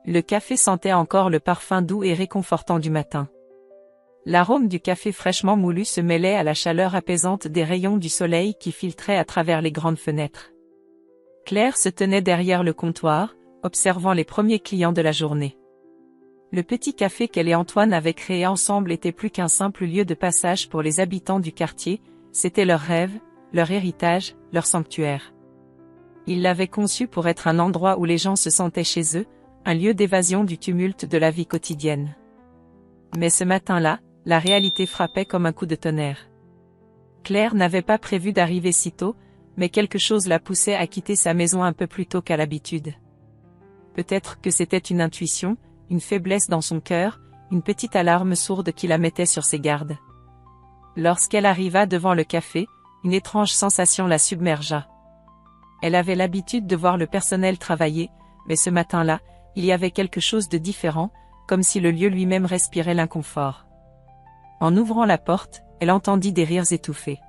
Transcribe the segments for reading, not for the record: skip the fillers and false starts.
Le café sentait encore le parfum doux et réconfortant du matin. L'arôme du café fraîchement moulu se mêlait à la chaleur apaisante des rayons du soleil qui filtraient à travers les grandes fenêtres. Claire se tenait derrière le comptoir, observant les premiers clients de la journée. Le petit café qu'elle et Antoine avaient créé ensemble était plus qu'un simple lieu de passage pour les habitants du quartier, c'était leur rêve, leur héritage, leur sanctuaire. Ils l'avaient conçu pour être un endroit où les gens se sentaient chez eux, un lieu d'évasion du tumulte de la vie quotidienne. Mais ce matin-là, la réalité frappait comme un coup de tonnerre. Claire n'avait pas prévu d'arriver si tôt, mais quelque chose la poussait à quitter sa maison un peu plus tôt qu'à l'habitude. Peut-être que c'était une intuition, une faiblesse dans son cœur, une petite alarme sourde qui la mettait sur ses gardes. Lorsqu'elle arriva devant le café, une étrange sensation la submergea. Elle avait l'habitude de voir le personnel travailler, mais ce matin-là, il y avait quelque chose de différent, comme si le lieu lui-même respirait l'inconfort. En ouvrant la porte, elle entendit des rires étouffés.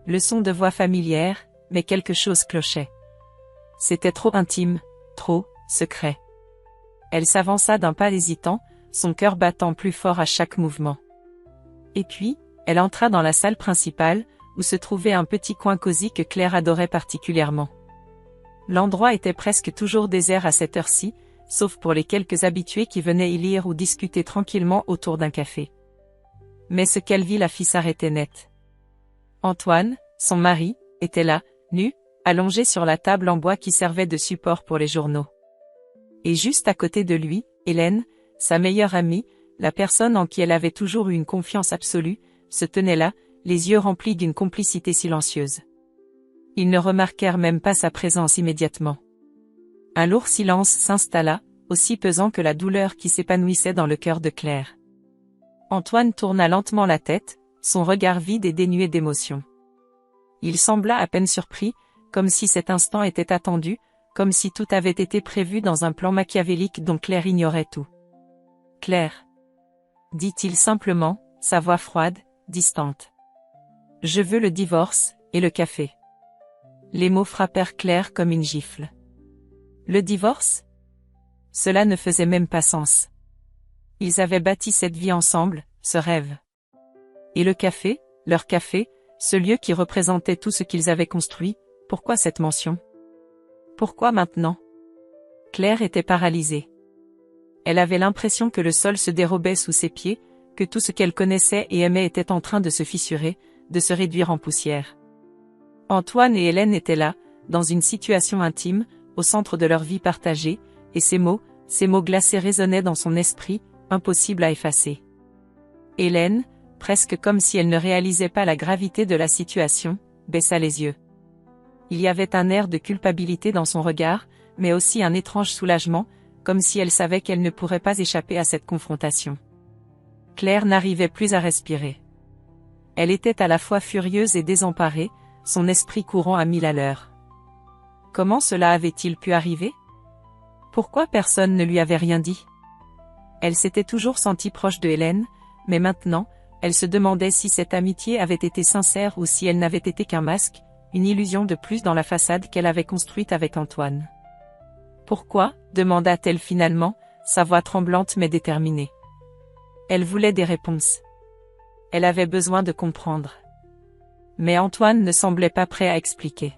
Le son de voix familière, mais quelque chose clochait. C'était trop intime, trop secret. Elle s'avança d'un pas hésitant, son cœur battant plus fort à chaque mouvement. Et puis, elle entra dans la salle principale, où se trouvait un petit coin cosy que Claire adorait particulièrement. L'endroit était presque toujours désert à cette heure-ci, sauf pour les quelques habitués qui venaient y lire ou discuter tranquillement autour d'un café. Mais ce qu'elle vit la fit s'arrêter net. Antoine, son mari, était là, nu, allongé sur la table en bois qui servait de support pour les journaux. Et juste à côté de lui, Hélène, sa meilleure amie, la personne en qui elle avait toujours eu une confiance absolue, se tenait là, les yeux remplis d'une complicité silencieuse. Ils ne remarquèrent même pas sa présence immédiatement. Un lourd silence s'installa, aussi pesant que la douleur qui s'épanouissait dans le cœur de Claire. Antoine tourna lentement la tête, son regard vide et dénué d'émotion. Il sembla à peine surpris, comme si cet instant était attendu, comme si tout avait été prévu dans un plan machiavélique dont Claire ignorait tout. « Claire » dit-il simplement, sa voix froide, distante. « Je veux le divorce, et le café. » Les mots frappèrent Claire comme une gifle. Le divorce? Cela ne faisait même pas sens. Ils avaient bâti cette vie ensemble, ce rêve. Et le café, leur café, ce lieu qui représentait tout ce qu'ils avaient construit, pourquoi cette mention? Pourquoi maintenant? Claire était paralysée. Elle avait l'impression que le sol se dérobait sous ses pieds, que tout ce qu'elle connaissait et aimait était en train de se fissurer, de se réduire en poussière. Antoine et Hélène étaient là, dans une situation intime, au centre de leur vie partagée, et ces mots glacés résonnaient dans son esprit, impossibles à effacer. Hélène, presque comme si elle ne réalisait pas la gravité de la situation, baissa les yeux. Il y avait un air de culpabilité dans son regard, mais aussi un étrange soulagement, comme si elle savait qu'elle ne pourrait pas échapper à cette confrontation. Claire n'arrivait plus à respirer. Elle était à la fois furieuse et désemparée, son esprit courant à 1000 à l'heure. Comment cela avait-il pu arriver? Pourquoi personne ne lui avait rien dit? Elle s'était toujours sentie proche de Hélène, mais maintenant, elle se demandait si cette amitié avait été sincère ou si elle n'avait été qu'un masque, une illusion de plus dans la façade qu'elle avait construite avec Antoine. Pourquoi? Demanda-t-elle finalement, sa voix tremblante mais déterminée. Elle voulait des réponses. Elle avait besoin de comprendre. Mais Antoine ne semblait pas prêt à expliquer.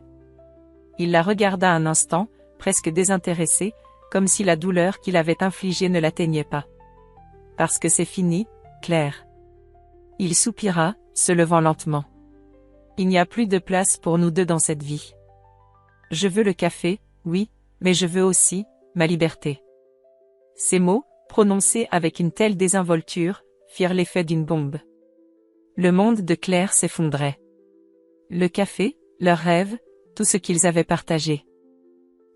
Il la regarda un instant, presque désintéressé, comme si la douleur qu'il avait infligée ne l'atteignait pas. « Parce que c'est fini, Claire. » Il soupira, se levant lentement. « Il n'y a plus de place pour nous deux dans cette vie. Je veux le café, oui, mais je veux aussi ma liberté. » Ces mots, prononcés avec une telle désinvolture, firent l'effet d'une bombe. Le monde de Claire s'effondrait. Le café, leur rêve, tout ce qu'ils avaient partagé.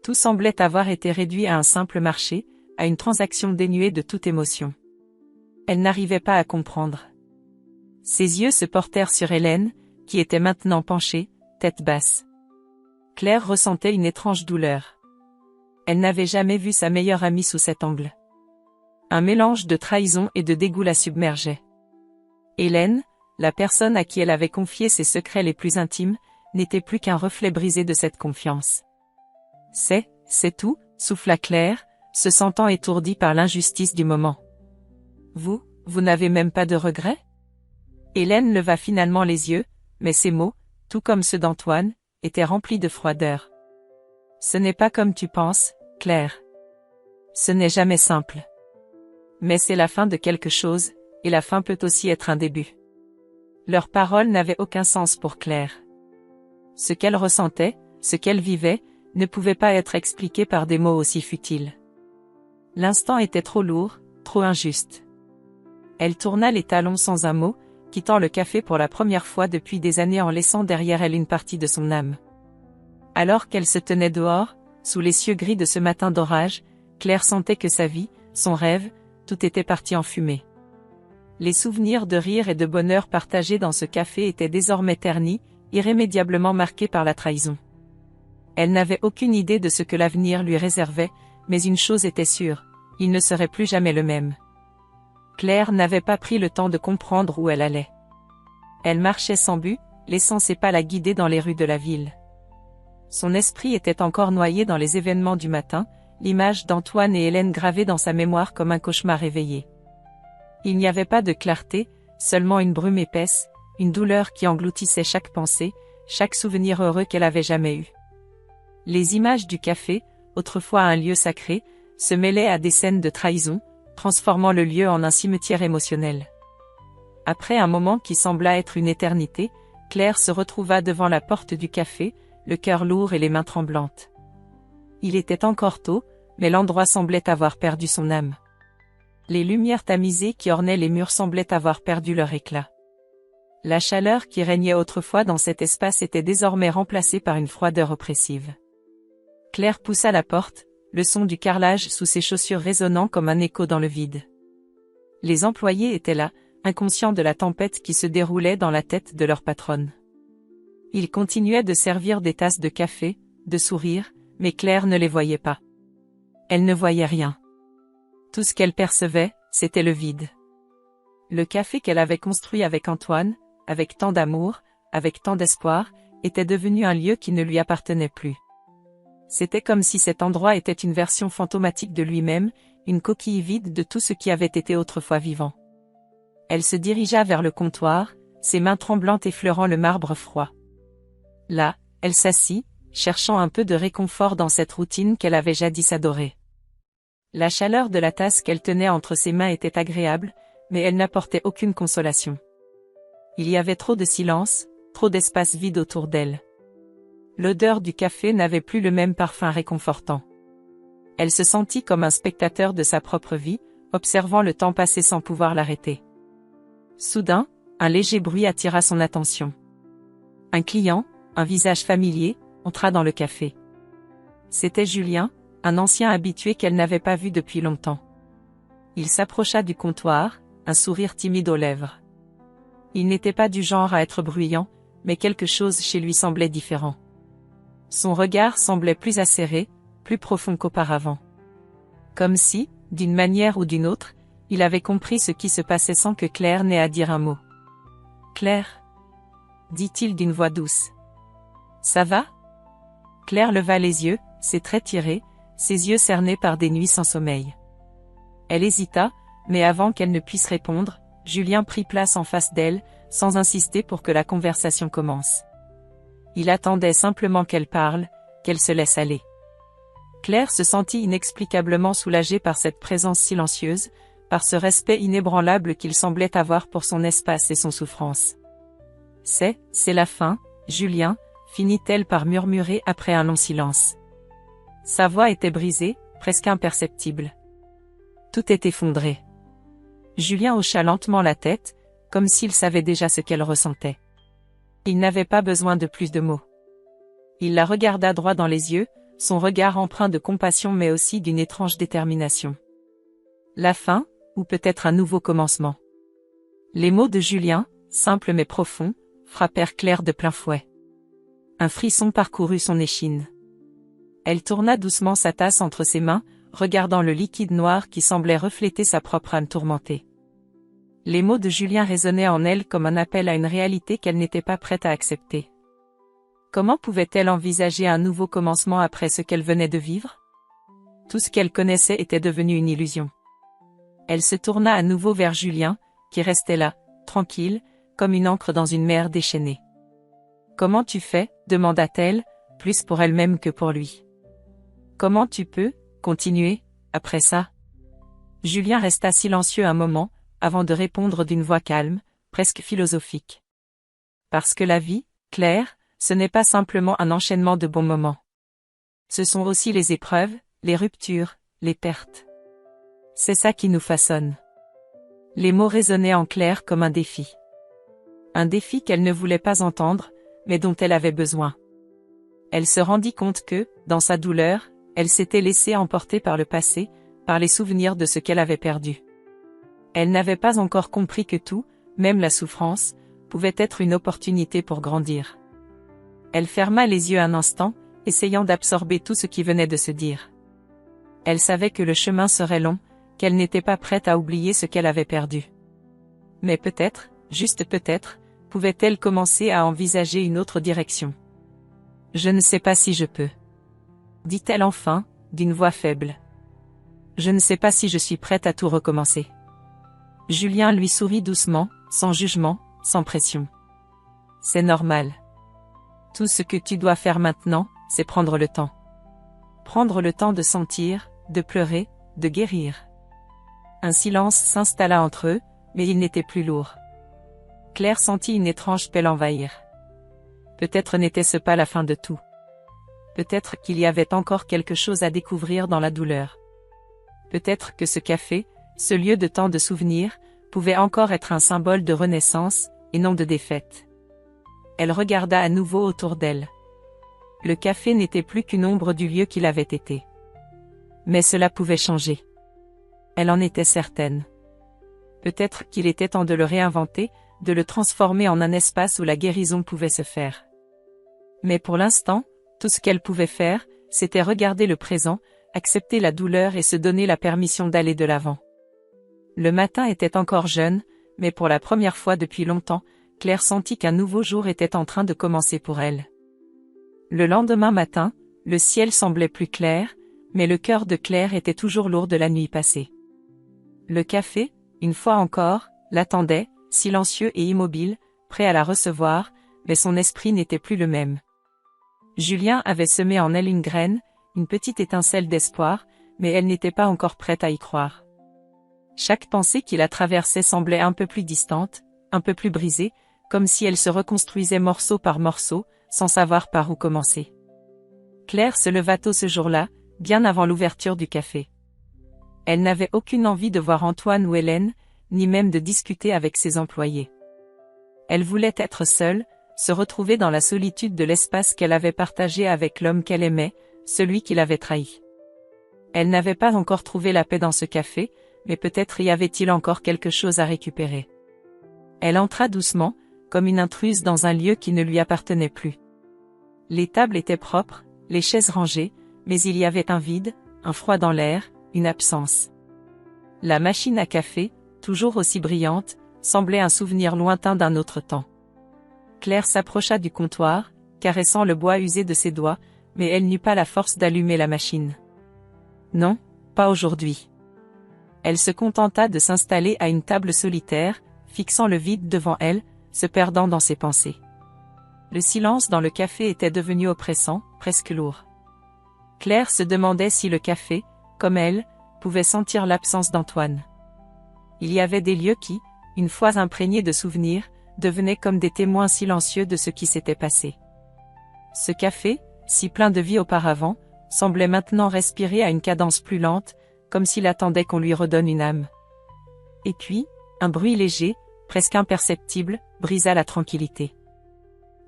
Tout semblait avoir été réduit à un simple marché, à une transaction dénuée de toute émotion. Elle n'arrivait pas à comprendre. Ses yeux se portèrent sur Hélène, qui était maintenant penchée, tête basse. Claire ressentait une étrange douleur. Elle n'avait jamais vu sa meilleure amie sous cet angle. Un mélange de trahison et de dégoût la submergeait. Hélène, la personne à qui elle avait confié ses secrets les plus intimes, n'était plus qu'un reflet brisé de cette confiance. C'est tout, souffla Claire, se sentant étourdie par l'injustice du moment. Vous n'avez même pas de regrets? Hélène leva finalement les yeux, mais ses mots, tout comme ceux d'Antoine, étaient remplis de froideur. Ce n'est pas comme tu penses, Claire. Ce n'est jamais simple. Mais c'est la fin de quelque chose, et la fin peut aussi être un début. Leurs paroles n'avaient aucun sens pour Claire. Ce qu'elle ressentait, ce qu'elle vivait, ne pouvait pas être expliqué par des mots aussi futiles. L'instant était trop lourd, trop injuste. Elle tourna les talons sans un mot, quittant le café pour la première fois depuis des années en laissant derrière elle une partie de son âme. Alors qu'elle se tenait dehors, sous les cieux gris de ce matin d'orage, Claire sentait que sa vie, son rêve, tout était parti en fumée. Les souvenirs de rire et de bonheur partagés dans ce café étaient désormais ternis, irrémédiablement marqués par la trahison. Elle n'avait aucune idée de ce que l'avenir lui réservait, mais une chose était sûre, il ne serait plus jamais le même. Claire n'avait pas pris le temps de comprendre où elle allait. Elle marchait sans but, laissant ses pas la guider dans les rues de la ville. Son esprit était encore noyé dans les événements du matin, l'image d'Antoine et Hélène gravée dans sa mémoire comme un cauchemar éveillé. Il n'y avait pas de clarté, seulement une brume épaisse, une douleur qui engloutissait chaque pensée, chaque souvenir heureux qu'elle avait jamais eu. Les images du café, autrefois un lieu sacré, se mêlaient à des scènes de trahison, transformant le lieu en un cimetière émotionnel. Après un moment qui sembla être une éternité, Claire se retrouva devant la porte du café, le cœur lourd et les mains tremblantes. Il était encore tôt, mais l'endroit semblait avoir perdu son âme. Les lumières tamisées qui ornaient les murs semblaient avoir perdu leur éclat. La chaleur qui régnait autrefois dans cet espace était désormais remplacée par une froideur oppressive. Claire poussa la porte, le son du carrelage sous ses chaussures résonnant comme un écho dans le vide. Les employés étaient là, inconscients de la tempête qui se déroulait dans la tête de leur patronne. Ils continuaient de servir des tasses de café, de sourire, mais Claire ne les voyait pas. Elle ne voyait rien. Tout ce qu'elle percevait, c'était le vide. Le café qu'elle avait construit avec Antoine, avec tant d'amour, avec tant d'espoir, était devenu un lieu qui ne lui appartenait plus. C'était comme si cet endroit était une version fantomatique de lui-même, une coquille vide de tout ce qui avait été autrefois vivant. Elle se dirigea vers le comptoir, ses mains tremblantes effleurant le marbre froid. Là, elle s'assit, cherchant un peu de réconfort dans cette routine qu'elle avait jadis adorée. La chaleur de la tasse qu'elle tenait entre ses mains était agréable, mais elle n'apportait aucune consolation. Il y avait trop de silence, trop d'espace vide autour d'elle. L'odeur du café n'avait plus le même parfum réconfortant. Elle se sentit comme un spectateur de sa propre vie, observant le temps passer sans pouvoir l'arrêter. Soudain, un léger bruit attira son attention. Un client, un visage familier, entra dans le café. C'était Julien, un ancien habitué qu'elle n'avait pas vu depuis longtemps. Il s'approcha du comptoir, un sourire timide aux lèvres. Il n'était pas du genre à être bruyant, mais quelque chose chez lui semblait différent. Son regard semblait plus acéré, plus profond qu'auparavant. Comme si, d'une manière ou d'une autre, il avait compris ce qui se passait sans que Claire n'ait à dire un mot. « Claire » dit-il d'une voix douce. « Ça va ?» Claire leva les yeux, ses traits tirés, ses yeux cernés par des nuits sans sommeil. Elle hésita, mais avant qu'elle ne puisse répondre, Julien prit place en face d'elle, sans insister pour que la conversation commence. Il attendait simplement qu'elle parle, qu'elle se laisse aller. Claire se sentit inexplicablement soulagée par cette présence silencieuse, par ce respect inébranlable qu'il semblait avoir pour son espace et son souffrance. « C'est la fin, Julien », finit-elle par murmurer après un long silence. Sa voix était brisée, presque imperceptible. Tout est effondré. Julien hocha lentement la tête, comme s'il savait déjà ce qu'elle ressentait. Il n'avait pas besoin de plus de mots. Il la regarda droit dans les yeux, son regard empreint de compassion mais aussi d'une étrange détermination. La fin, ou peut-être un nouveau commencement. Les mots de Julien, simples mais profonds, frappèrent Claire de plein fouet. Un frisson parcourut son échine. Elle tourna doucement sa tasse entre ses mains, regardant le liquide noir qui semblait refléter sa propre âme tourmentée. Les mots de Julien résonnaient en elle comme un appel à une réalité qu'elle n'était pas prête à accepter. Comment pouvait-elle envisager un nouveau commencement après ce qu'elle venait de vivre ? Tout ce qu'elle connaissait était devenu une illusion. Elle se tourna à nouveau vers Julien, qui restait là, tranquille, comme une ancre dans une mer déchaînée. « Comment tu fais » demanda-t-elle, plus pour elle-même que pour lui. « Comment tu peux continuer, après ça ?» Julien resta silencieux un moment, avant de répondre d'une voix calme, presque philosophique. « Parce que la vie, Claire, ce n'est pas simplement un enchaînement de bons moments. Ce sont aussi les épreuves, les ruptures, les pertes. C'est ça qui nous façonne. » Les mots résonnaient en Claire comme un défi. Un défi qu'elle ne voulait pas entendre, mais dont elle avait besoin. Elle se rendit compte que, dans sa douleur, elle s'était laissée emporter par le passé, par les souvenirs de ce qu'elle avait perdu. Elle n'avait pas encore compris que tout, même la souffrance, pouvait être une opportunité pour grandir. Elle ferma les yeux un instant, essayant d'absorber tout ce qui venait de se dire. Elle savait que le chemin serait long, qu'elle n'était pas prête à oublier ce qu'elle avait perdu. Mais peut-être, juste peut-être, pouvait-elle commencer à envisager une autre direction. « Je ne sais pas si je peux. » dit-elle enfin, d'une voix faible. « Je ne sais pas si je suis prête à tout recommencer. » Julien lui sourit doucement, sans jugement, sans pression. « C'est normal. Tout ce que tu dois faire maintenant, c'est prendre le temps. Prendre le temps de sentir, de pleurer, de guérir. » Un silence s'installa entre eux, mais il n'était plus lourd. Claire sentit une étrange paix l'envahir. Peut-être n'était-ce pas la fin de tout. Peut-être qu'il y avait encore quelque chose à découvrir dans la douleur. Peut-être que ce café, ce lieu de tant de souvenirs, pouvait encore être un symbole de renaissance, et non de défaite. Elle regarda à nouveau autour d'elle. Le café n'était plus qu'une ombre du lieu qu'il avait été. Mais cela pouvait changer. Elle en était certaine. Peut-être qu'il était temps de le réinventer, de le transformer en un espace où la guérison pouvait se faire. Mais pour l'instant, tout ce qu'elle pouvait faire, c'était regarder le présent, accepter la douleur et se donner la permission d'aller de l'avant. Le matin était encore jeune, mais pour la première fois depuis longtemps, Claire sentit qu'un nouveau jour était en train de commencer pour elle. Le lendemain matin, le ciel semblait plus clair, mais le cœur de Claire était toujours lourd de la nuit passée. Le café, une fois encore, l'attendait, silencieux et immobile, prêt à la recevoir, mais son esprit n'était plus le même. Julien avait semé en elle une graine, une petite étincelle d'espoir, mais elle n'était pas encore prête à y croire. Chaque pensée qui la traversait semblait un peu plus distante, un peu plus brisée, comme si elle se reconstruisait morceau par morceau, sans savoir par où commencer. Claire se leva tôt ce jour-là, bien avant l'ouverture du café. Elle n'avait aucune envie de voir Antoine ou Hélène, ni même de discuter avec ses employés. Elle voulait être seule, se retrouver dans la solitude de l'espace qu'elle avait partagé avec l'homme qu'elle aimait, celui qui l'avait trahi. Elle n'avait pas encore trouvé la paix dans ce café, mais peut-être y avait-il encore quelque chose à récupérer. Elle entra doucement, comme une intruse dans un lieu qui ne lui appartenait plus. Les tables étaient propres, les chaises rangées, mais il y avait un vide, un froid dans l'air, une absence. La machine à café, toujours aussi brillante, semblait un souvenir lointain d'un autre temps. Claire s'approcha du comptoir, caressant le bois usé de ses doigts, mais elle n'eut pas la force d'allumer la machine. Non, pas aujourd'hui. Elle se contenta de s'installer à une table solitaire, fixant le vide devant elle, se perdant dans ses pensées. Le silence dans le café était devenu oppressant, presque lourd. Claire se demandait si le café, comme elle, pouvait sentir l'absence d'Antoine. Il y avait des lieux qui, une fois imprégnés de souvenirs, devenaient comme des témoins silencieux de ce qui s'était passé. Ce café, si plein de vie auparavant, semblait maintenant respirer à une cadence plus lente, comme s'il attendait qu'on lui redonne une âme. Et puis, un bruit léger, presque imperceptible, brisa la tranquillité.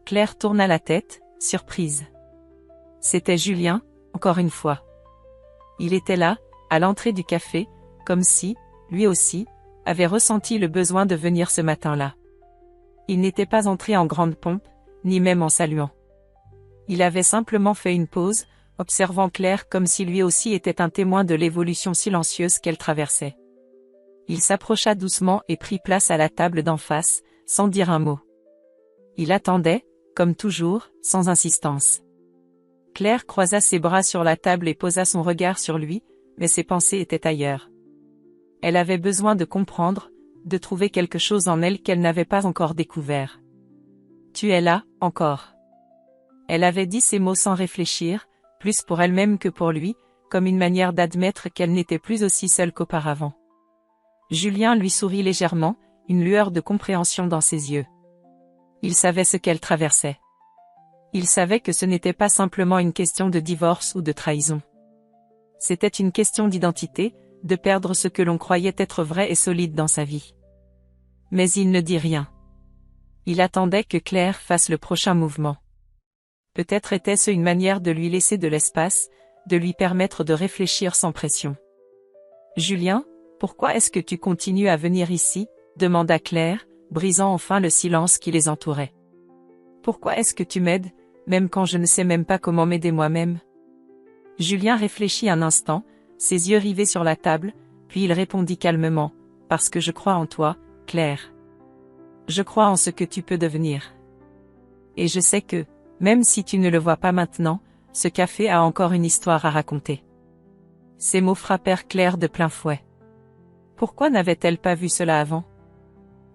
Claire tourna la tête, surprise. C'était Julien, encore une fois. Il était là, à l'entrée du café, comme si, lui aussi, avait ressenti le besoin de venir ce matin-là. Il n'était pas entré en grande pompe, ni même en saluant. Il avait simplement fait une pause, observant Claire comme si lui aussi était un témoin de l'évolution silencieuse qu'elle traversait. Il s'approcha doucement et prit place à la table d'en face, sans dire un mot. Il attendait, comme toujours, sans insistance. Claire croisa ses bras sur la table et posa son regard sur lui, mais ses pensées étaient ailleurs. Elle avait besoin de comprendre, de trouver quelque chose en elle qu'elle n'avait pas encore découvert. Tu es là, encore. Elle avait dit ces mots sans réfléchir, plus pour elle-même que pour lui, comme une manière d'admettre qu'elle n'était plus aussi seule qu'auparavant. Julien lui sourit légèrement, une lueur de compréhension dans ses yeux. Il savait ce qu'elle traversait. Il savait que ce n'était pas simplement une question de divorce ou de trahison. C'était une question d'identité, de perdre ce que l'on croyait être vrai et solide dans sa vie. Mais il ne dit rien. Il attendait que Claire fasse le prochain mouvement. Peut-être était-ce une manière de lui laisser de l'espace, de lui permettre de réfléchir sans pression. « Julien, pourquoi est-ce que tu continues à venir ici ?» demanda Claire, brisant enfin le silence qui les entourait. « Pourquoi est-ce que tu m'aides, même quand je ne sais même pas comment m'aider moi-même ?» Julien réfléchit un instant, ses yeux rivés sur la table, puis il répondit calmement, « Parce que je crois en toi, Claire. Je crois en ce que tu peux devenir. Et je sais que, même si tu ne le vois pas maintenant, ce café a encore une histoire à raconter. » Ces mots frappèrent Claire de plein fouet. Pourquoi n'avait-elle pas vu cela avant?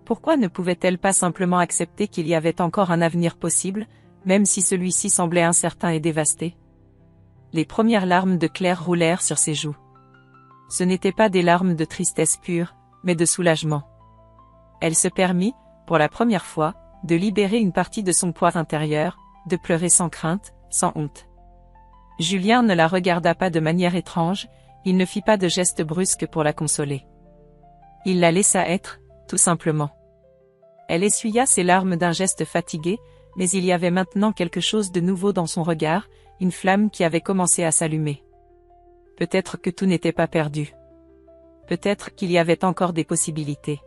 Pourquoi ne pouvait-elle pas simplement accepter qu'il y avait encore un avenir possible, même si celui-ci semblait incertain et dévasté? Les premières larmes de Claire roulèrent sur ses joues. Ce n'étaient pas des larmes de tristesse pure, mais de soulagement. Elle se permit, pour la première fois, de libérer une partie de son poids intérieur, de pleurer sans crainte, sans honte. Julien ne la regarda pas de manière étrange, il ne fit pas de geste brusque pour la consoler. Il la laissa être, tout simplement. Elle essuya ses larmes d'un geste fatigué, mais il y avait maintenant quelque chose de nouveau dans son regard, une flamme qui avait commencé à s'allumer. Peut-être que tout n'était pas perdu. Peut-être qu'il y avait encore des possibilités.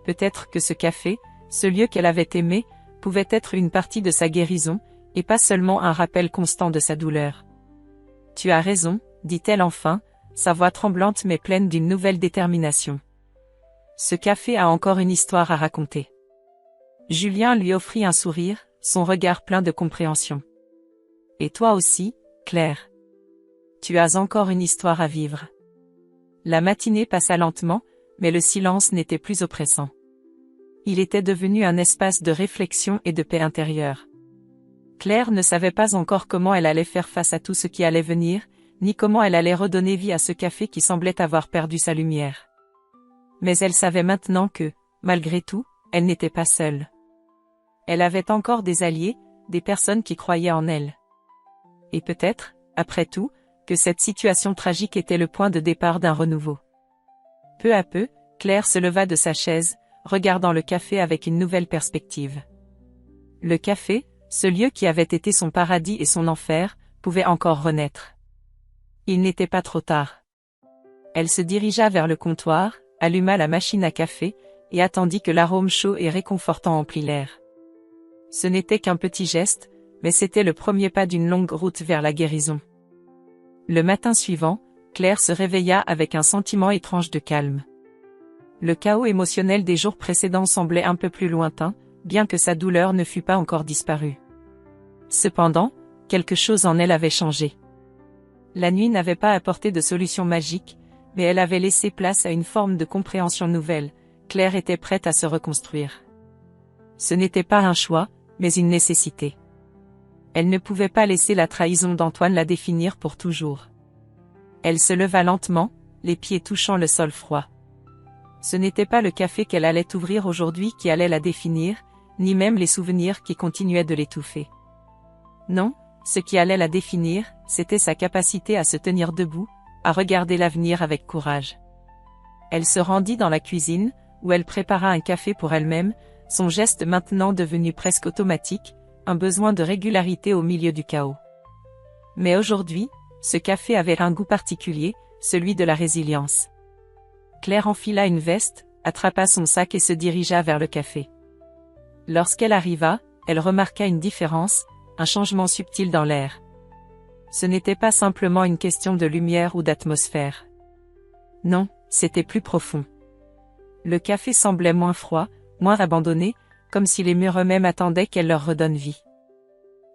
Peut-être que ce café, ce lieu qu'elle avait aimé, pouvait être une partie de sa guérison, et pas seulement un rappel constant de sa douleur. « Tu as raison, » dit-elle enfin, sa voix tremblante mais pleine d'une nouvelle détermination. Ce café a encore une histoire à raconter. Julien lui offrit un sourire, son regard plein de compréhension. « Et toi aussi, Claire. Tu as encore une histoire à vivre. » La matinée passa lentement, mais le silence n'était plus oppressant. Il était devenu un espace de réflexion et de paix intérieure. Claire ne savait pas encore comment elle allait faire face à tout ce qui allait venir, ni comment elle allait redonner vie à ce café qui semblait avoir perdu sa lumière. Mais elle savait maintenant que, malgré tout, elle n'était pas seule. Elle avait encore des alliés, des personnes qui croyaient en elle. Et peut-être, après tout, que cette situation tragique était le point de départ d'un renouveau. Peu à peu, Claire se leva de sa chaise, regardant le café avec une nouvelle perspective. Le café, ce lieu qui avait été son paradis et son enfer, pouvait encore renaître. Il n'était pas trop tard. Elle se dirigea vers le comptoir, alluma la machine à café, et attendit que l'arôme chaud et réconfortant emplît l'air. Ce n'était qu'un petit geste, mais c'était le premier pas d'une longue route vers la guérison. Le matin suivant, Claire se réveilla avec un sentiment étrange de calme. Le chaos émotionnel des jours précédents semblait un peu plus lointain, bien que sa douleur ne fût pas encore disparue. Cependant, quelque chose en elle avait changé. La nuit n'avait pas apporté de solution magique, mais elle avait laissé place à une forme de compréhension nouvelle. Claire était prête à se reconstruire. Ce n'était pas un choix, mais une nécessité. Elle ne pouvait pas laisser la trahison d'Antoine la définir pour toujours. Elle se leva lentement, les pieds touchant le sol froid. Ce n'était pas le café qu'elle allait ouvrir aujourd'hui qui allait la définir, ni même les souvenirs qui continuaient de l'étouffer. Non, ce qui allait la définir, c'était sa capacité à se tenir debout, à regarder l'avenir avec courage. Elle se rendit dans la cuisine, où elle prépara un café pour elle-même, son geste maintenant devenu presque automatique, un besoin de régularité au milieu du chaos. Mais aujourd'hui, ce café avait un goût particulier, celui de la résilience. Claire enfila une veste, attrapa son sac et se dirigea vers le café. Lorsqu'elle arriva, elle remarqua une différence, un changement subtil dans l'air. Ce n'était pas simplement une question de lumière ou d'atmosphère. Non, c'était plus profond. Le café semblait moins froid, moins abandonné, comme si les murs eux-mêmes attendaient qu'elle leur redonne vie.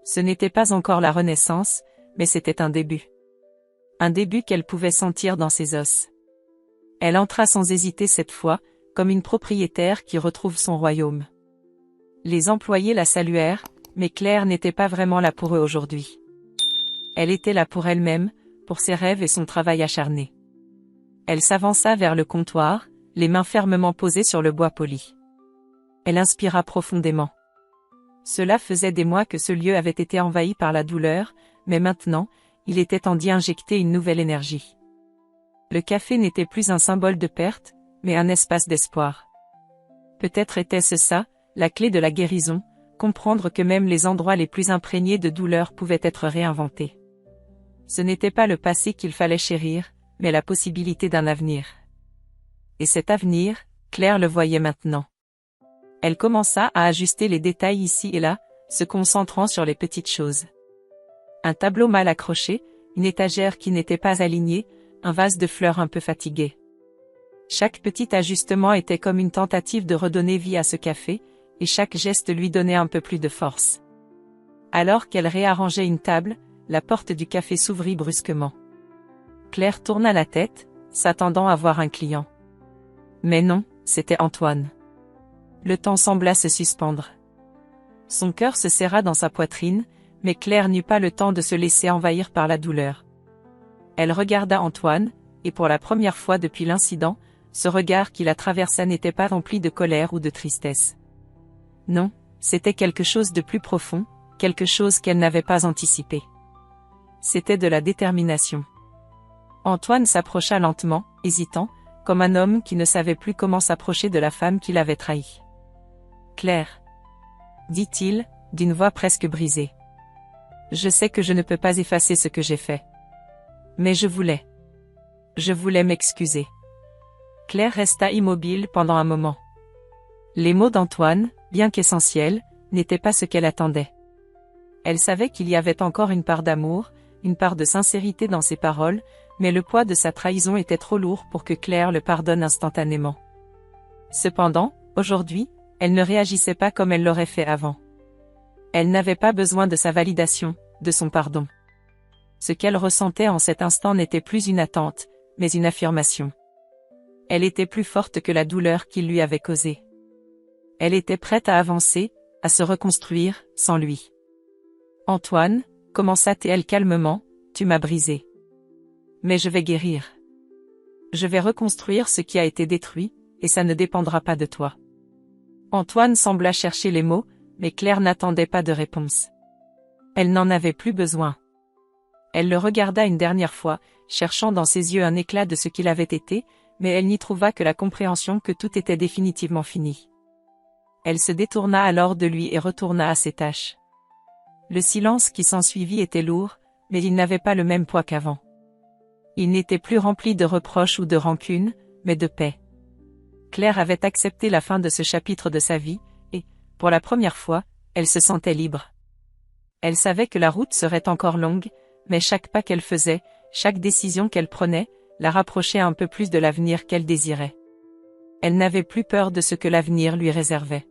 Ce n'était pas encore la renaissance, mais c'était un début. un début qu'elle pouvait sentir dans ses os. Elle entra sans hésiter cette fois, comme une propriétaire qui retrouve son royaume. Les employés la saluèrent, mais Claire n'était pas vraiment là pour eux aujourd'hui. Elle était là pour elle-même, pour ses rêves et son travail acharné. Elle s'avança vers le comptoir, les mains fermement posées sur le bois poli. Elle inspira profondément. Cela faisait des mois que ce lieu avait été envahi par la douleur, mais maintenant, il était temps d'y injecter une nouvelle énergie. Le café n'était plus un symbole de perte, mais un espace d'espoir. Peut-être était-ce ça, la clé de la guérison, comprendre que même les endroits les plus imprégnés de douleur pouvaient être réinventés. Ce n'était pas le passé qu'il fallait chérir, mais la possibilité d'un avenir. Et cet avenir, Claire le voyait maintenant. Elle commença à ajuster les détails ici et là, se concentrant sur les petites choses. Un tableau mal accroché, une étagère qui n'était pas alignée, un vase de fleurs un peu fatigué. Chaque petit ajustement était comme une tentative de redonner vie à ce café, et chaque geste lui donnait un peu plus de force. Alors qu'elle réarrangeait une table, la porte du café s'ouvrit brusquement. Claire tourna la tête, s'attendant à voir un client. Mais non, c'était Antoine. Le temps sembla se suspendre. Son cœur se serra dans sa poitrine, mais Claire n'eut pas le temps de se laisser envahir par la douleur. Elle regarda Antoine, et pour la première fois depuis l'incident, ce regard qui la traversa n'était pas rempli de colère ou de tristesse. Non, c'était quelque chose de plus profond, quelque chose qu'elle n'avait pas anticipé. C'était de la détermination. Antoine s'approcha lentement, hésitant, comme un homme qui ne savait plus comment s'approcher de la femme qui l'avait trahi. « Claire, » dit-il, d'une voix presque brisée. « Je sais que je ne peux pas effacer ce que j'ai fait. Mais je voulais m'excuser. » Claire resta immobile pendant un moment. Les mots d'Antoine, bien qu'essentiels, n'étaient pas ce qu'elle attendait. Elle savait qu'il y avait encore une part d'amour, une part de sincérité dans ses paroles, mais le poids de sa trahison était trop lourd pour que Claire le pardonne instantanément. Cependant, aujourd'hui, elle ne réagissait pas comme elle l'aurait fait avant. Elle n'avait pas besoin de sa validation, de son pardon. Ce qu'elle ressentait en cet instant n'était plus une attente, mais une affirmation. Elle était plus forte que la douleur qu'il lui avait causée. Elle était prête à avancer, à se reconstruire, sans lui. « Antoine, » commença-t-elle calmement, « tu m'as brisé. Mais je vais guérir. Je vais reconstruire ce qui a été détruit, et ça ne dépendra pas de toi. » Antoine sembla chercher les mots, mais Claire n'attendait pas de réponse. Elle n'en avait plus besoin. Elle le regarda une dernière fois, cherchant dans ses yeux un éclat de ce qu'il avait été, mais elle n'y trouva que la compréhension que tout était définitivement fini. Elle se détourna alors de lui et retourna à ses tâches. Le silence qui s'ensuivit était lourd, mais il n'avait pas le même poids qu'avant. Il n'était plus rempli de reproches ou de rancune, mais de paix. Claire avait accepté la fin de ce chapitre de sa vie, et, pour la première fois, elle se sentait libre. Elle savait que la route serait encore longue, mais chaque pas qu'elle faisait, chaque décision qu'elle prenait, la rapprochait un peu plus de l'avenir qu'elle désirait. Elle n'avait plus peur de ce que l'avenir lui réservait.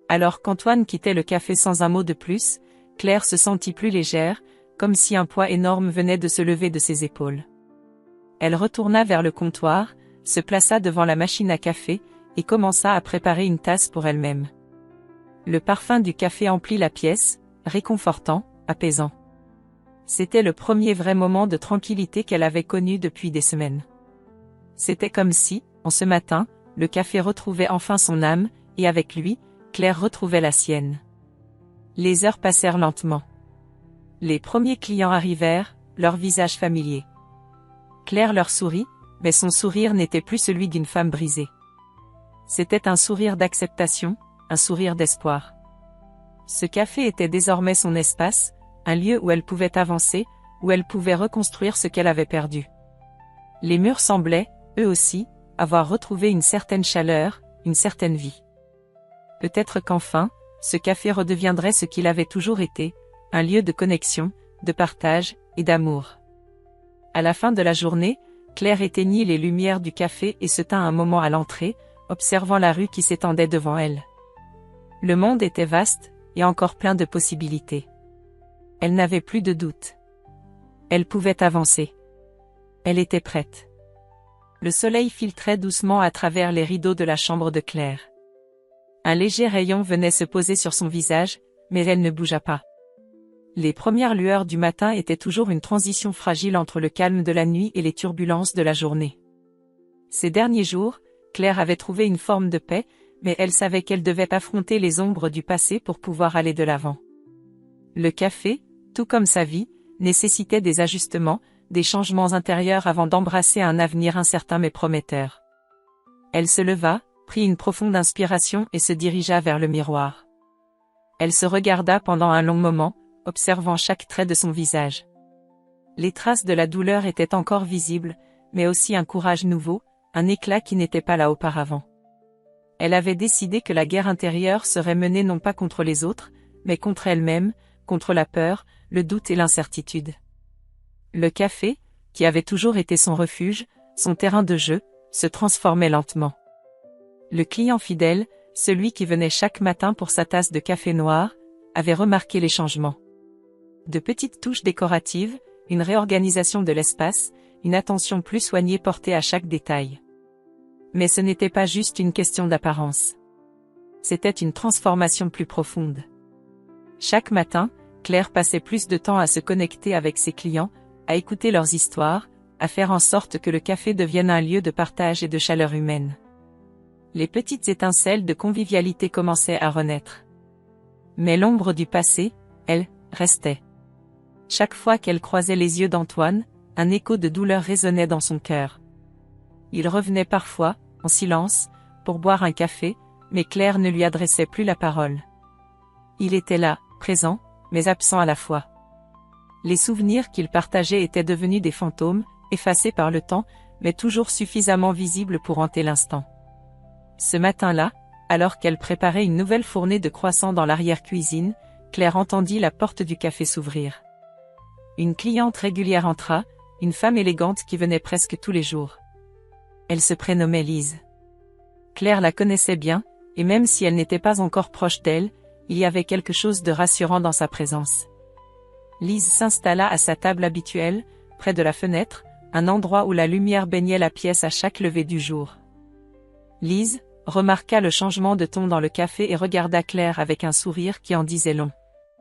Alors qu'Antoine quittait le café sans un mot de plus, Claire se sentit plus légère, comme si un poids énorme venait de se lever de ses épaules. Elle retourna vers le comptoir, se plaça devant la machine à café, et commença à préparer une tasse pour elle-même. Le parfum du café emplit la pièce, réconfortant, apaisant. C'était le premier vrai moment de tranquillité qu'elle avait connu depuis des semaines. C'était comme si, en ce matin, le café retrouvait enfin son âme, et avec lui, Claire retrouvait la sienne. Les heures passèrent lentement. Les premiers clients arrivèrent, leurs visages familiers. Claire leur sourit, mais son sourire n'était plus celui d'une femme brisée. C'était un sourire d'acceptation, un sourire d'espoir. Ce café était désormais son espace, un lieu où elle pouvait avancer, où elle pouvait reconstruire ce qu'elle avait perdu. Les murs semblaient, eux aussi, avoir retrouvé une certaine chaleur, une certaine vie. Peut-être qu'enfin, ce café redeviendrait ce qu'il avait toujours été, un lieu de connexion, de partage, et d'amour. À la fin de la journée, Claire éteignit les lumières du café et se tint un moment à l'entrée, observant la rue qui s'étendait devant elle. Le monde était vaste, et encore plein de possibilités. Elle n'avait plus de doute. Elle pouvait avancer. Elle était prête. Le soleil filtrait doucement à travers les rideaux de la chambre de Claire. Un léger rayon venait se poser sur son visage, mais elle ne bougea pas. Les premières lueurs du matin étaient toujours une transition fragile entre le calme de la nuit et les turbulences de la journée. Ces derniers jours, Claire avait trouvé une forme de paix, mais elle savait qu'elle devait affronter les ombres du passé pour pouvoir aller de l'avant. Le café, tout comme sa vie, nécessitait des ajustements, des changements intérieurs avant d'embrasser un avenir incertain mais prometteur. Elle se leva, prit une profonde inspiration et se dirigea vers le miroir. Elle se regarda pendant un long moment, observant chaque trait de son visage. Les traces de la douleur étaient encore visibles, mais aussi un courage nouveau, un éclat qui n'était pas là auparavant. Elle avait décidé que la guerre intérieure serait menée non pas contre les autres, mais contre elle-même, contre la peur, le doute et l'incertitude. Le café, qui avait toujours été son refuge, son terrain de jeu, se transformait lentement. Le client fidèle, celui qui venait chaque matin pour sa tasse de café noir, avait remarqué les changements. De petites touches décoratives, une réorganisation de l'espace, une attention plus soignée portée à chaque détail. Mais ce n'était pas juste une question d'apparence. C'était une transformation plus profonde. Chaque matin, Claire passait plus de temps à se connecter avec ses clients, à écouter leurs histoires, à faire en sorte que le café devienne un lieu de partage et de chaleur humaine. Les petites étincelles de convivialité commençaient à renaître. Mais l'ombre du passé, elle, restait. Chaque fois qu'elle croisait les yeux d'Antoine, un écho de douleur résonnait dans son cœur. Il revenait parfois, en silence, pour boire un café, mais Claire ne lui adressait plus la parole. Il était là, présent, mais absent à la fois. Les souvenirs qu'il partageait étaient devenus des fantômes, effacés par le temps, mais toujours suffisamment visibles pour hanter l'instant. Ce matin-là, alors qu'elle préparait une nouvelle fournée de croissants dans l'arrière-cuisine, Claire entendit la porte du café s'ouvrir. Une cliente régulière entra, une femme élégante qui venait presque tous les jours. Elle se prénommait Lise. Claire la connaissait bien, et même si elle n'était pas encore proche d'elle, il y avait quelque chose de rassurant dans sa présence. Lise s'installa à sa table habituelle, près de la fenêtre, un endroit où la lumière baignait la pièce à chaque lever du jour. Lise remarqua le changement de ton dans le café et regarda Claire avec un sourire qui en disait long.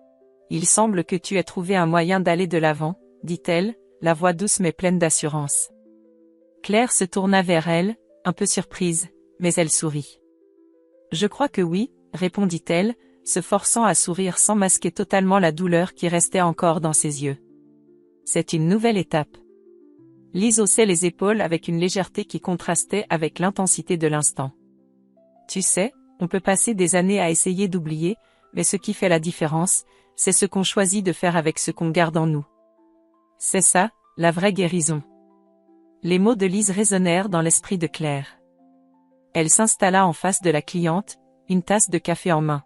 « Il semble que tu aies trouvé un moyen d'aller de l'avant, » dit-elle, la voix douce mais pleine d'assurance. Claire se tourna vers elle, un peu surprise, mais elle sourit. « Je crois que oui, » répondit-elle, se forçant à sourire sans masquer totalement la douleur qui restait encore dans ses yeux. « C'est une nouvelle étape. » Lise haussait les épaules avec une légèreté qui contrastait avec l'intensité de l'instant. « Tu sais, on peut passer des années à essayer d'oublier, mais ce qui fait la différence, c'est ce qu'on choisit de faire avec ce qu'on garde en nous. C'est ça, la vraie guérison. » Les mots de Lise résonnèrent dans l'esprit de Claire. Elle s'installa en face de la cliente, une tasse de café en main.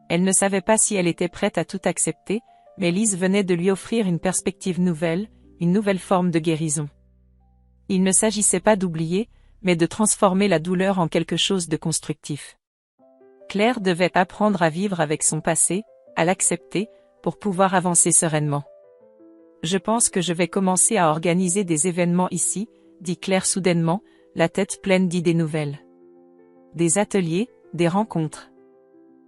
Elle ne savait pas si elle était prête à tout accepter, mais Lise venait de lui offrir une perspective nouvelle, une nouvelle forme de guérison. Il ne s'agissait pas d'oublier, mais de transformer la douleur en quelque chose de constructif. Claire devait apprendre à vivre avec son passé, à l'accepter, pour pouvoir avancer sereinement. « Je pense que je vais commencer à organiser des événements ici, » dit Claire soudainement, la tête pleine d'idées nouvelles. Des ateliers, des rencontres.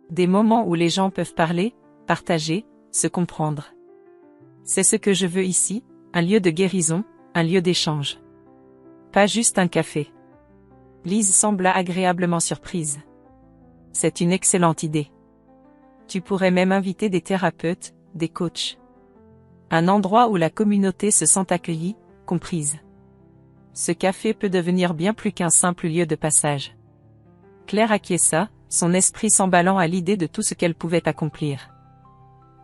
Des moments où les gens peuvent parler, partager, se comprendre. C'est ce que je veux ici, un lieu de guérison, un lieu d'échange. Pas juste un café. Lise sembla agréablement surprise. C'est une excellente idée. Tu pourrais même inviter des thérapeutes, des coachs. Un endroit où la communauté se sent accueillie, comprise. Ce café peut devenir bien plus qu'un simple lieu de passage. Claire acquiesça, son esprit s'emballant à l'idée de tout ce qu'elle pouvait accomplir.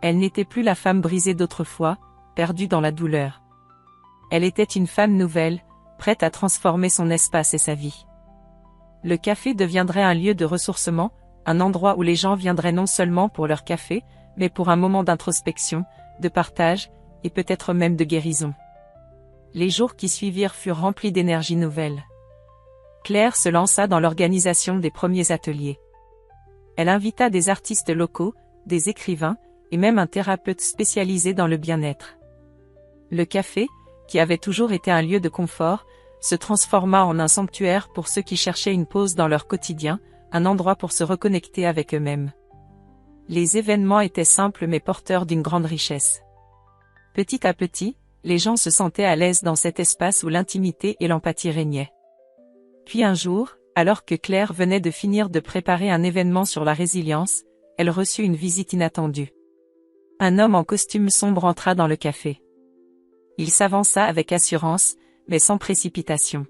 Elle n'était plus la femme brisée d'autrefois, perdue dans la douleur. Elle était une femme nouvelle, prête à transformer son espace et sa vie. Le café deviendrait un lieu de ressourcement, un endroit où les gens viendraient non seulement pour leur café, mais pour un moment d'introspection, de partage, et peut-être même de guérison. Les jours qui suivirent furent remplis d'énergie nouvelle. Claire se lança dans l'organisation des premiers ateliers. Elle invita des artistes locaux, des écrivains, et même un thérapeute spécialisé dans le bien-être. Le café, qui avait toujours été un lieu de confort, se transforma en un sanctuaire pour ceux qui cherchaient une pause dans leur quotidien, un endroit pour se reconnecter avec eux-mêmes. Les événements étaient simples mais porteurs d'une grande richesse. Petit à petit, les gens se sentaient à l'aise dans cet espace où l'intimité et l'empathie régnaient. Puis un jour, alors que Claire venait de finir de préparer un événement sur la résilience, elle reçut une visite inattendue. Un homme en costume sombre entra dans le café. Il s'avança avec assurance, mais sans précipitation.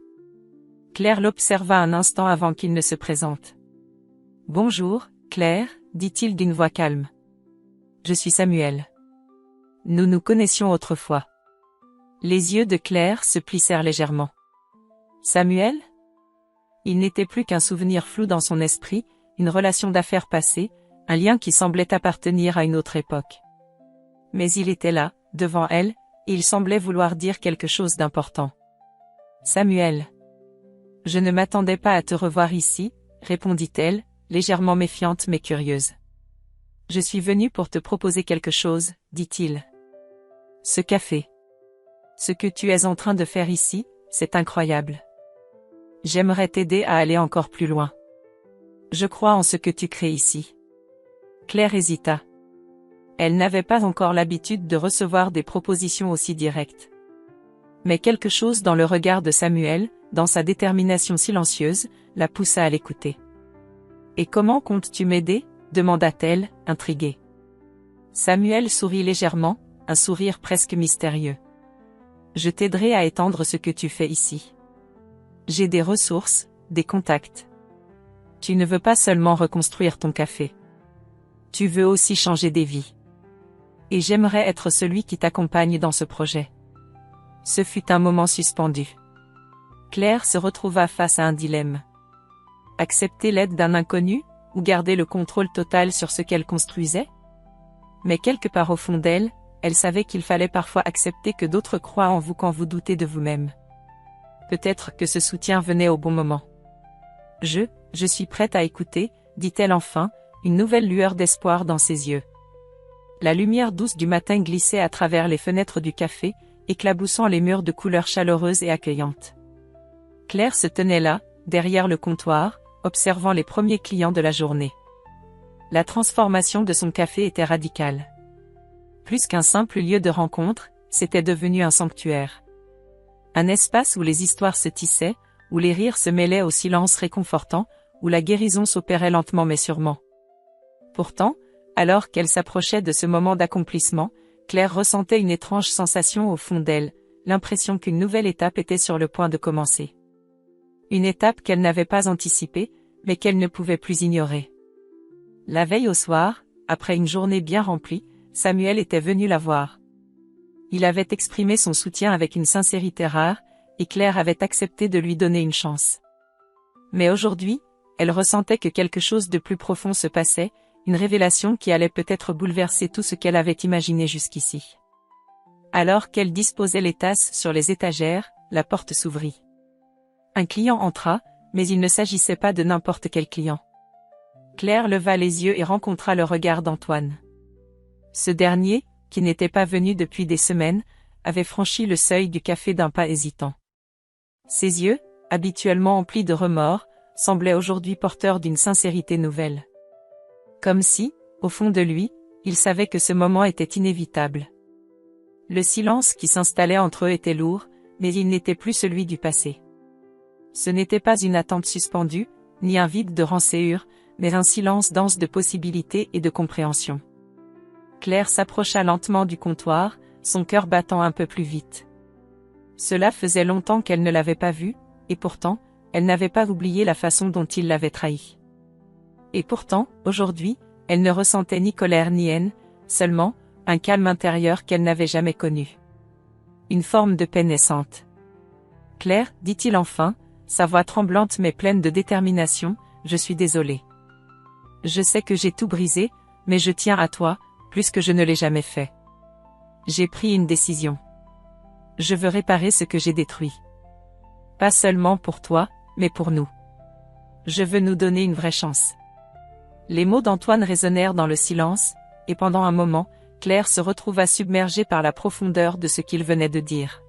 Claire l'observa un instant avant qu'il ne se présente. « Bonjour, Claire, dit-il d'une voix calme. Je suis Samuel. Nous nous connaissions autrefois. » Les yeux de Claire se plissèrent légèrement. « Samuel ?» Il n'était plus qu'un souvenir flou dans son esprit, une relation d'affaires passée, un lien qui semblait appartenir à une autre époque. Mais il était là, devant elle, et il semblait vouloir dire quelque chose d'important. « Samuel. Je ne m'attendais pas à te revoir ici, répondit-elle, légèrement méfiante mais curieuse. Je suis venue pour te proposer quelque chose, dit-il. Ce café. Ce que tu es en train de faire ici, c'est incroyable. J'aimerais t'aider à aller encore plus loin. Je crois en ce que tu crées ici. Claire hésita. Elle n'avait pas encore l'habitude de recevoir des propositions aussi directes. Mais quelque chose dans le regard de Samuel, dans sa détermination silencieuse, la poussa à l'écouter. « Et comment comptes-tu m'aider » demanda-t-elle, intriguée. Samuel sourit légèrement, un sourire presque mystérieux. « Je t'aiderai à étendre ce que tu fais ici. J'ai des ressources, des contacts. Tu ne veux pas seulement reconstruire ton café. Tu veux aussi changer des vies. Et j'aimerais être celui qui t'accompagne dans ce projet. » Ce fut un moment suspendu. Claire se retrouva face à un dilemme. Accepter l'aide d'un inconnu, ou garder le contrôle total sur ce qu'elle construisait? Mais quelque part au fond d'elle, elle savait qu'il fallait parfois accepter que d'autres croient en vous quand vous doutez de vous-même. Peut-être que ce soutien venait au bon moment. Je suis prête à écouter, dit-elle enfin, une nouvelle lueur d'espoir dans ses yeux. La lumière douce du matin glissait à travers les fenêtres du café, éclaboussant les murs de couleurs chaleureuses et accueillantes. Claire se tenait là, derrière le comptoir, observant les premiers clients de la journée. La transformation de son café était radicale. Plus qu'un simple lieu de rencontre, c'était devenu un sanctuaire. Un espace où les histoires se tissaient, où les rires se mêlaient au silence réconfortant, où la guérison s'opérait lentement mais sûrement. Pourtant, alors qu'elle s'approchait de ce moment d'accomplissement, Claire ressentait une étrange sensation au fond d'elle, l'impression qu'une nouvelle étape était sur le point de commencer. Une étape qu'elle n'avait pas anticipée, mais qu'elle ne pouvait plus ignorer. La veille au soir, après une journée bien remplie, Samuel était venu la voir. Il avait exprimé son soutien avec une sincérité rare, et Claire avait accepté de lui donner une chance. Mais aujourd'hui, elle ressentait que quelque chose de plus profond se passait, une révélation qui allait peut-être bouleverser tout ce qu'elle avait imaginé jusqu'ici. Alors qu'elle disposait les tasses sur les étagères, la porte s'ouvrit. Un client entra, mais il ne s'agissait pas de n'importe quel client. Claire leva les yeux et rencontra le regard d'Antoine. Ce dernier, qui n'était pas venu depuis des semaines, avait franchi le seuil du café d'un pas hésitant. Ses yeux, habituellement emplis de remords, semblaient aujourd'hui porteurs d'une sincérité nouvelle. Comme si, au fond de lui, il savait que ce moment était inévitable. Le silence qui s'installait entre eux était lourd, mais il n'était plus celui du passé. Ce n'était pas une attente suspendue, ni un vide de rancœur, mais un silence dense de possibilités et de compréhension. Claire s'approcha lentement du comptoir, son cœur battant un peu plus vite. Cela faisait longtemps qu'elle ne l'avait pas vu, et pourtant, elle n'avait pas oublié la façon dont il l'avait trahie. Et pourtant, aujourd'hui, elle ne ressentait ni colère ni haine, seulement, un calme intérieur qu'elle n'avait jamais connu. Une forme de paix naissante. « Claire, dit-il enfin, sa voix tremblante mais pleine de détermination, je suis désolée. Je sais que j'ai tout brisé, mais je tiens à toi, plus que je ne l'ai jamais fait. J'ai pris une décision. Je veux réparer ce que j'ai détruit. Pas seulement pour toi, mais pour nous. Je veux nous donner une vraie chance. » Les mots d'Antoine résonnèrent dans le silence, et pendant un moment, Claire se retrouva submergée par la profondeur de ce qu'il venait de dire.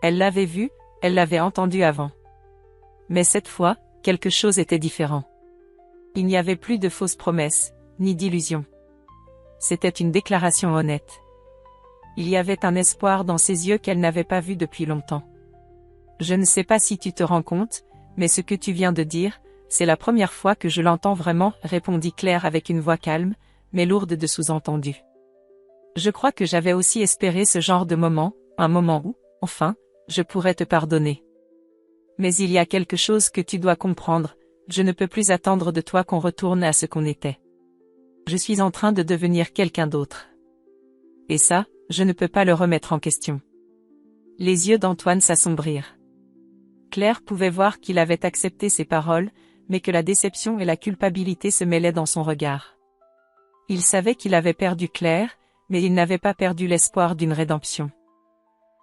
Elle l'avait vu, elle l'avait entendu avant. Mais cette fois, quelque chose était différent. Il n'y avait plus de fausses promesses, ni d'illusions. C'était une déclaration honnête. Il y avait un espoir dans ses yeux qu'elle n'avait pas vu depuis longtemps. Je ne sais pas si tu te rends compte, mais ce que tu viens de dire, c'est la première fois que je l'entends vraiment, répondit Claire avec une voix calme, mais lourde de sous-entendus. Je crois que j'avais aussi espéré ce genre de moment, un moment où, enfin, je pourrais te pardonner. Mais il y a quelque chose que tu dois comprendre, je ne peux plus attendre de toi qu'on retourne à ce qu'on était. Je suis en train de devenir quelqu'un d'autre. Et ça, je ne peux pas le remettre en question. Les yeux d'Antoine s'assombrirent. Claire pouvait voir qu'il avait accepté ses paroles, mais que la déception et la culpabilité se mêlaient dans son regard. Il savait qu'il avait perdu Claire, mais il n'avait pas perdu l'espoir d'une rédemption.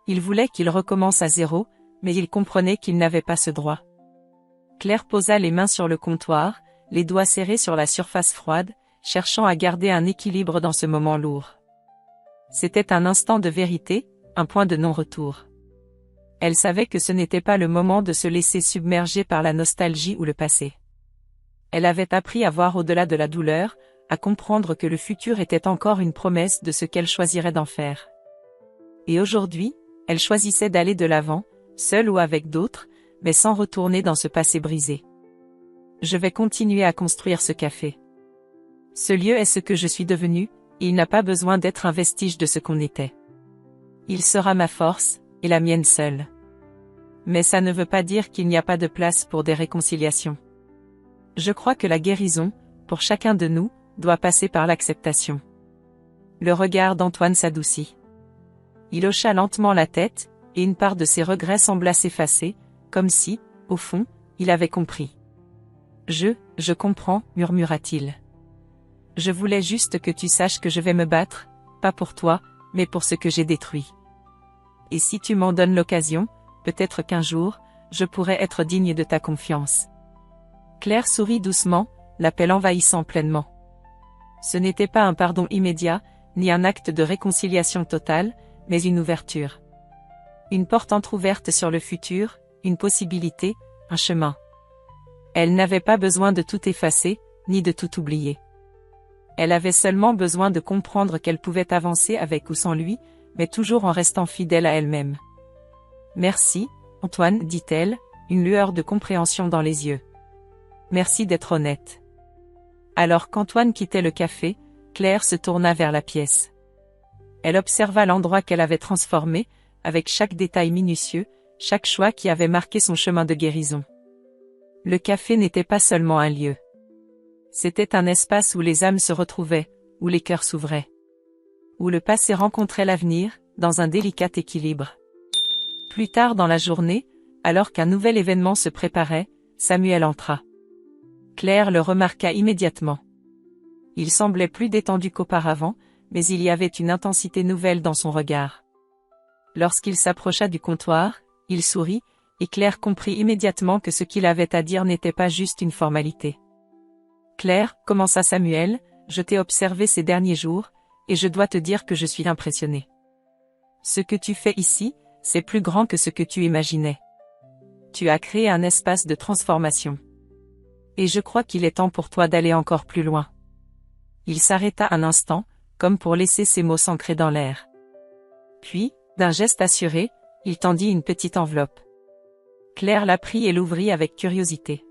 Il voulait qu'il recommence à zéro, mais il comprenait qu'il n'avait pas ce droit. Claire posa les mains sur le comptoir, les doigts serrés sur la surface froide, cherchant à garder un équilibre dans ce moment lourd. C'était un instant de vérité, un point de non-retour. Elle savait que ce n'était pas le moment de se laisser submerger par la nostalgie ou le passé. Elle avait appris à voir au-delà de la douleur, à comprendre que le futur était encore une promesse de ce qu'elle choisirait d'en faire. Et aujourd'hui, elle choisissait d'aller de l'avant, seule ou avec d'autres, mais sans retourner dans ce passé brisé. Je vais continuer à construire ce café. Ce lieu est ce que je suis devenue, et il n'a pas besoin d'être un vestige de ce qu'on était. Il sera ma force, et la mienne seule. Mais ça ne veut pas dire qu'il n'y a pas de place pour des réconciliations. Je crois que la guérison, pour chacun de nous, doit passer par l'acceptation. Le regard d'Antoine s'adoucit. Il hocha lentement la tête, et une part de ses regrets sembla s'effacer, comme si, au fond, il avait compris. Je comprends, murmura-t-il. Je voulais juste que tu saches que je vais me battre, pas pour toi, mais pour ce que j'ai détruit. Et si tu m'en donnes l'occasion, peut-être qu'un jour, je pourrai être digne de ta confiance. Claire sourit doucement, l'appel envahissant pleinement. Ce n'était pas un pardon immédiat, ni un acte de réconciliation totale, mais une ouverture. Une porte entr'ouverte sur le futur, une possibilité, un chemin. Elle n'avait pas besoin de tout effacer, ni de tout oublier. Elle avait seulement besoin de comprendre qu'elle pouvait avancer avec ou sans lui, mais toujours en restant fidèle à elle-même. Merci, Antoine, dit-elle, une lueur de compréhension dans les yeux. Merci d'être honnête. Alors qu'Antoine quittait le café, Claire se tourna vers la pièce. Elle observa l'endroit qu'elle avait transformé, avec chaque détail minutieux, chaque choix qui avait marqué son chemin de guérison. Le café n'était pas seulement un lieu. C'était un espace où les âmes se retrouvaient, où les cœurs s'ouvraient. Où le passé rencontrait l'avenir, dans un délicat équilibre. Plus tard dans la journée, alors qu'un nouvel événement se préparait, Samuel entra. Claire le remarqua immédiatement. Il semblait plus détendu qu'auparavant, mais il y avait une intensité nouvelle dans son regard. Lorsqu'il s'approcha du comptoir, il sourit, et Claire comprit immédiatement que ce qu'il avait à dire n'était pas juste une formalité. Claire, commença Samuel, je t'ai observé ces derniers jours, et je dois te dire que je suis impressionné. Ce que tu fais ici, c'est plus grand que ce que tu imaginais. Tu as créé un espace de transformation. Et je crois qu'il est temps pour toi d'aller encore plus loin. Il s'arrêta un instant, comme pour laisser ses mots s'ancrer dans l'air. Puis, d'un geste assuré, il tendit une petite enveloppe. Claire la prit et l'ouvrit avec curiosité.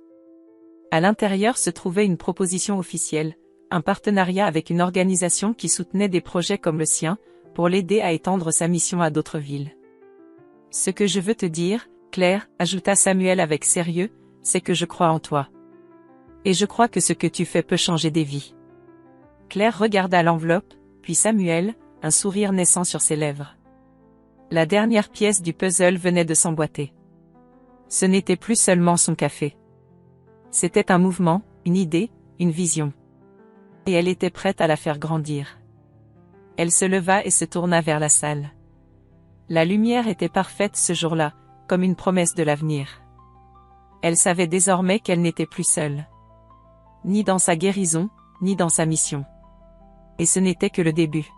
À l'intérieur se trouvait une proposition officielle, un partenariat avec une organisation qui soutenait des projets comme le sien, pour l'aider à étendre sa mission à d'autres villes. Ce que je veux te dire, Claire, ajouta Samuel avec sérieux, c'est que je crois en toi. Et je crois que ce que tu fais peut changer des vies. Claire regarda l'enveloppe, puis Samuel, un sourire naissant sur ses lèvres. La dernière pièce du puzzle venait de s'emboîter. Ce n'était plus seulement son café. C'était un mouvement, une idée, une vision. Et elle était prête à la faire grandir. Elle se leva et se tourna vers la salle. La lumière était parfaite ce jour-là, comme une promesse de l'avenir. Elle savait désormais qu'elle n'était plus seule. Ni dans sa guérison, ni dans sa mission. Et ce n'était que le début.